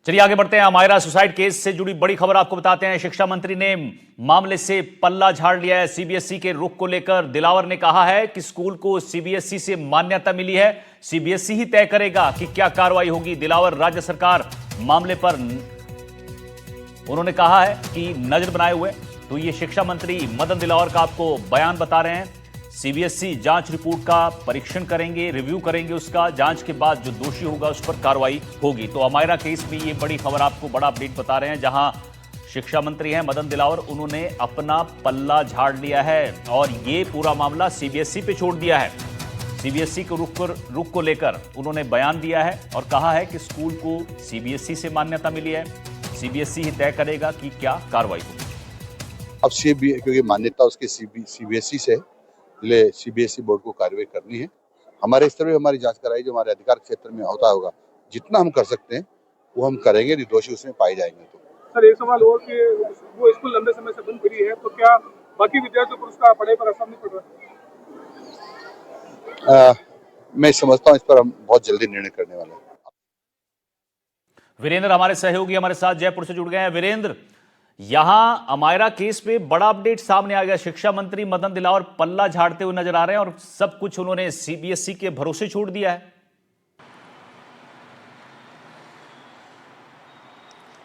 चलिए आगे बढ़ते हैं। अमायरा सुसाइड केस से जुड़ी बड़ी खबर आपको बताते हैं। शिक्षा मंत्री ने मामले से पल्ला झाड़ लिया है। सीबीएसई के रुख को लेकर दिलावर ने कहा है कि स्कूल को सीबीएसई से मान्यता मिली है, सीबीएसई ही तय करेगा कि क्या कार्रवाई होगी। दिलावर राज्य सरकार मामले पर उन्होंने कहा है कि नजर बनाए हुए। तो ये शिक्षा मंत्री मदन दिलावर का आपको बयान बता रहे हैं। सीबीएसई जांच रिपोर्ट का परीक्षण करेंगे, रिव्यू करेंगे उसका, जांच के बाद जो दोषी होगा उस पर कार्रवाई होगी। तो अमायरा केस में ये बड़ी खबर आपको बड़ा अपडेट बता रहे हैं, जहां शिक्षा मंत्री हैं मदन दिलावर, उन्होंने अपना पल्ला झाड़ लिया है और ये पूरा मामला सीबीएसई पे छोड़ दिया है। सीबीएसई के रुख को लेकर उन्होंने बयान दिया है और कहा है कि स्कूल को सीबीएसई से मान्यता मिली है, सीबीएसई ही तय करेगा कि क्या कार्रवाई होगी। अब क्योंकि मान्यता उसके सीबीएसई से ले सीबीएसई बोर्ड को कार्रवाई करनी है। हमारे स्तर पर हमारी जांच कराई, जो हमारे अधिकार क्षेत्र में होता होगा, जितना हम कर सकते हैं वो हम करेंगे। यदि दोषी उसमें पाए जाएंगे तो। सर एक सवाल और कि वो स्कूल लंबे समय से बंद पड़ी है, तो क्या बाकी विद्यार्थियों पर उसका पढ़ाई पर असर नहीं पड़ रहा? मैं समझता हूँ इस पर हम बहुत जल्दी निर्णय करने वाले हैं। वीरेंद्र हमारे सहयोगी हमारे साथ जयपुर से जुड़ गए हैं। वीरेंद्र, यहां अमायरा केस पे बड़ा अपडेट सामने आ गया। शिक्षा मंत्री मदन दिलावर पल्ला झाड़ते हुए नजर आ रहे हैं और सब कुछ उन्होंने सीबीएसई के भरोसे छोड़ दिया है।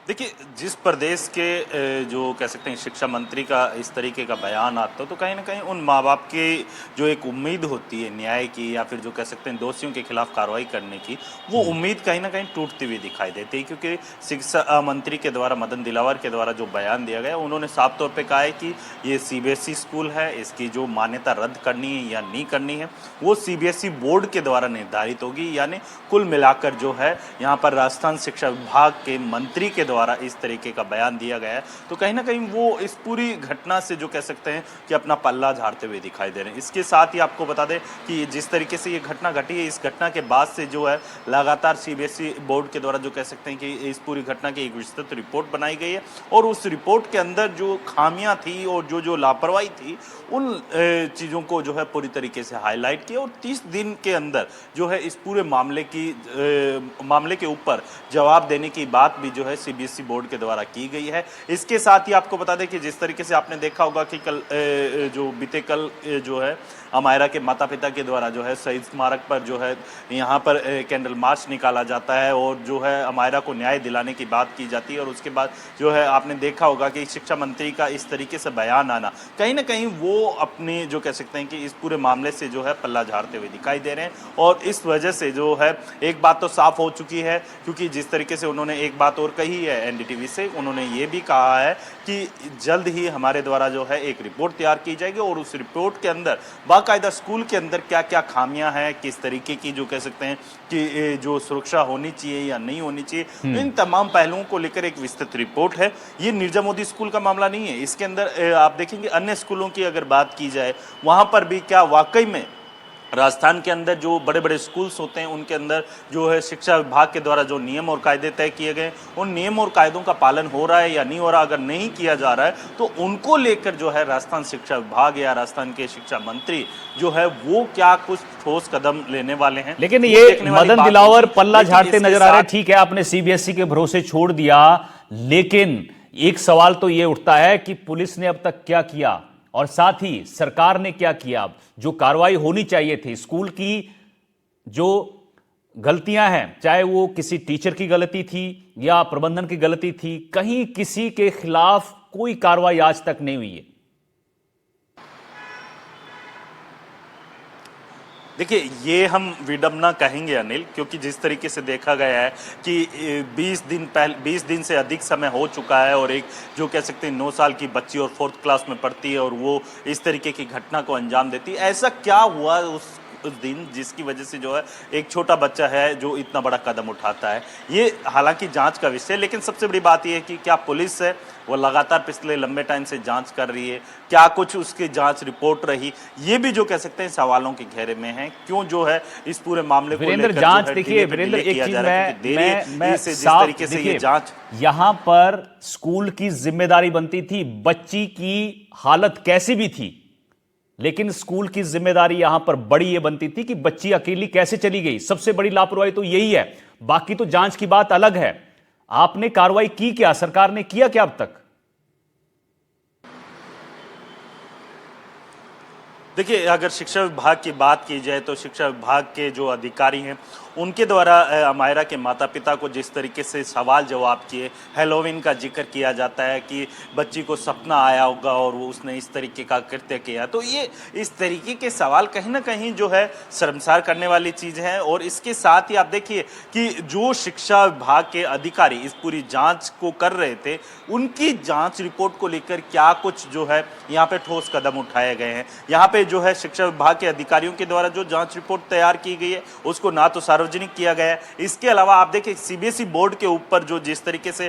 देखिए, जिस प्रदेश के जो कह सकते हैं शिक्षा मंत्री का इस तरीके का बयान आता है, तो कहीं ना कहीं उन माँ बाप की जो एक उम्मीद होती है न्याय की, या फिर जो कह सकते हैं दोषियों के खिलाफ कार्रवाई करने की, वो उम्मीद कहीं ना कहीं टूटती हुई दिखाई देती है। क्योंकि शिक्षा मंत्री के द्वारा, मदन दिलावर के द्वारा जो बयान दिया गया, उन्होंने साफ तौर पर कहा है कि ये सीबीएसई स्कूल है, इसकी जो मान्यता रद्द करनी है या नहीं करनी है वो सीबीएसई बोर्ड के द्वारा निर्धारित होगी। यानी कुल मिलाकर जो है यहाँ पर राजस्थान शिक्षा विभाग के मंत्री के द्वारा इस तरीके का बयान दिया गया है, तो कहीं ना कहीं वो इस पूरी घटना से जो कह सकते हैं कि अपना पल्ला झाड़ते हुए दिखाई दे रहे हैं। इसके साथ ही आपको बता दें कि जिस तरीके से ये घटना घटी है, इस घटना के बाद से जो है लगातार सीबीएसई बोर्ड के द्वारा जो कह सकते हैं कि इस पूरी घटना की एक विस्तृत रिपोर्ट बनाई गई है और उस रिपोर्ट के अंदर जो खामियां थी और जो लापरवाही थी, उन चीज़ों को जो है पूरी तरीके से हाईलाइट किया और 30 दिन के अंदर जो है इस पूरे मामले के ऊपर जवाब देने की बात भी जो है सीबीएसई बोर्ड के द्वारा की गई है। इसके साथ ही आपको बता दें कि जिस तरीके से आपने देखा होगा कि बीते कल जो है अमायरा के माता पिता के द्वारा जो है शहीद स्मारक पर जो है यहाँ पर कैंडल मार्च निकाला जाता है और जो है अमायरा को न्याय दिलाने की बात की जाती है। और उसके बाद जो है आपने देखा होगा कि शिक्षा मंत्री का इस तरीके से बयान आना, कहीं ना कहीं वो अपने जो कह सकते हैं कि इस पूरे मामले से जो है पल्ला झाड़ते हुए दिखाई दे रहे हैं। और इस वजह से जो है एक बात तो साफ हो चुकी है, क्योंकि जिस तरीके से उन्होंने एक बात और कही है एनडीटीवी से, उन्होंने ये भी कहा है कि जल्द ही हमारे द्वारा जो है एक रिपोर्ट तैयार की जाएगी और उस रिपोर्ट के अंदर बाकायदा स्कूल के अंदर क्या क्या खामियां हैं, किस तरीके की जो कह सकते हैं कि जो सुरक्षा होनी चाहिए या नहीं होनी चाहिए, इन तमाम पहलुओं को लेकर एक विस्तृत रिपोर्ट है। ये निर्जा मोदी स्कूल का मामला नहीं है। इसके अंदर आप देखेंगे अन्य स्कूलों की अगर बात की जाए, वहां पर भी क्या वाकई में राजस्थान के अंदर जो बड़े बड़े स्कूल्स होते हैं उनके अंदर जो है शिक्षा विभाग के द्वारा जो नियम और कायदे तय किए गए, उन नियम और कायदों का पालन हो रहा है या नहीं हो रहा। अगर नहीं किया जा रहा है तो उनको लेकर जो है राजस्थान शिक्षा विभाग या राजस्थान के शिक्षा मंत्री जो है वो क्या कुछ ठोस कदम लेने वाले हैं। लेकिन ये मदन दिलावर पल्ला झाड़ते नजर आ रहे हैं। ठीक है, आपने सीबीएसई के भरोसे छोड़ दिया, लेकिन एक सवाल तो ये उठता है कि पुलिस ने अब तक क्या किया और साथ ही सरकार ने क्या किया। जो कार्रवाई होनी चाहिए थी, स्कूल की जो गलतियां हैं, चाहे वो किसी टीचर की गलती थी या प्रबंधन की गलती थी, कहीं किसी के खिलाफ कोई कार्रवाई आज तक नहीं हुई है। देखिए, ये हम विडंबना कहेंगे अनिल, क्योंकि जिस तरीके से देखा गया है कि 20 दिन से अधिक समय हो चुका है और एक जो कह सकते हैं 9 साल की बच्ची और 4th क्लास में पढ़ती है और वो इस तरीके की घटना को अंजाम देती है। ऐसा क्या हुआ उस दिन जिसकी वजह से जो है एक छोटा बच्चा है जो इतना बड़ा कदम उठाता है। ये हालांकि जांच का विषय है, लेकिन सबसे बड़ी बात यह है कि क्या पुलिस है वो लगातार पिछले लंबे टाइम से जांच कर रही है, क्या कुछ उसकी जांच रिपोर्ट रही, ये भी जो कह सकते हैं सवालों के घेरे में है। क्यों जो है इस पूरे मामले को लेकर जांच, देखिए वीरेंद्र, एक चीज मैं जिस तरीके से ये जांच, यहां पर स्कूल की जिम्मेदारी बनती थी, बच्ची की हालत कैसी भी थी, लेकिन स्कूल की जिम्मेदारी यहां पर बड़ी यह बनती थी कि बच्ची अकेली कैसे चली गई। सबसे बड़ी लापरवाही तो यही है। बाकी तो जांच की बात अलग है। आपने कार्रवाई की क्या, सरकार ने किया क्या अब तक? देखिए, अगर शिक्षा विभाग की बात की जाए तो शिक्षा विभाग के जो अधिकारी हैं उनके द्वारा अमायरा के माता पिता को जिस तरीके से सवाल जवाब किए, हैलोवीन का जिक्र किया जाता है कि बच्ची को सपना आया होगा और वो उसने इस तरीके का कृत्य किया, तो ये इस तरीके के सवाल कहीं ना कहीं जो है शर्मसार करने वाली चीज़ है। और इसके साथ ही आप देखिए कि जो शिक्षा विभाग के अधिकारी इस पूरी जांच को कर रहे थे, उनकी जांच रिपोर्ट को लेकर क्या कुछ जो है यहाँ पे ठोस कदम उठाए गए हैं। यहाँ पे जो है शिक्षा विभाग के अधिकारियों के द्वारा जो जांच रिपोर्ट तैयार की गई है उसको ना तो सार्वजनिक किया गया है। इसके अलावा आप देखिए सीबीएसई बोर्ड के ऊपर जो जिस तरीके से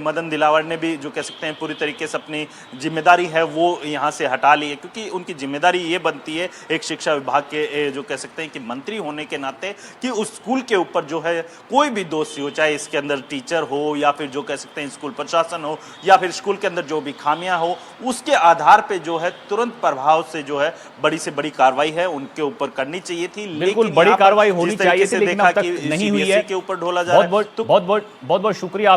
मदन दिलावर ने भी जो कह सकते हैं पूरी तरीके से अपनी जिम्मेदारी है वो यहाँ से हटा ली है, क्योंकि उनकी जिम्मेदारी ये बनती है एक शिक्षा विभाग के जो कह सकते हैं कि मंत्री होने के नाते कि उस स्कूल के ऊपर जो है कोई भी दोषी हो, चाहे इसके अंदर टीचर हो या फिर जो कह सकते हैं स्कूल प्रशासन हो या फिर स्कूल के अंदर जो भी खामियां हो, उसके आधार पे जो है तुरंत प्रभाव से जो है बड़ी से बड़ी कार्रवाई है उनके ऊपर करनी चाहिए थी। बिल्कुल बड़ी कार्रवाई होनी चाहिए थी, लेकिन अब तक नहीं हुई है। के ऊपर ढोला जा रहा है। बहुत बहुत शुक्रिया।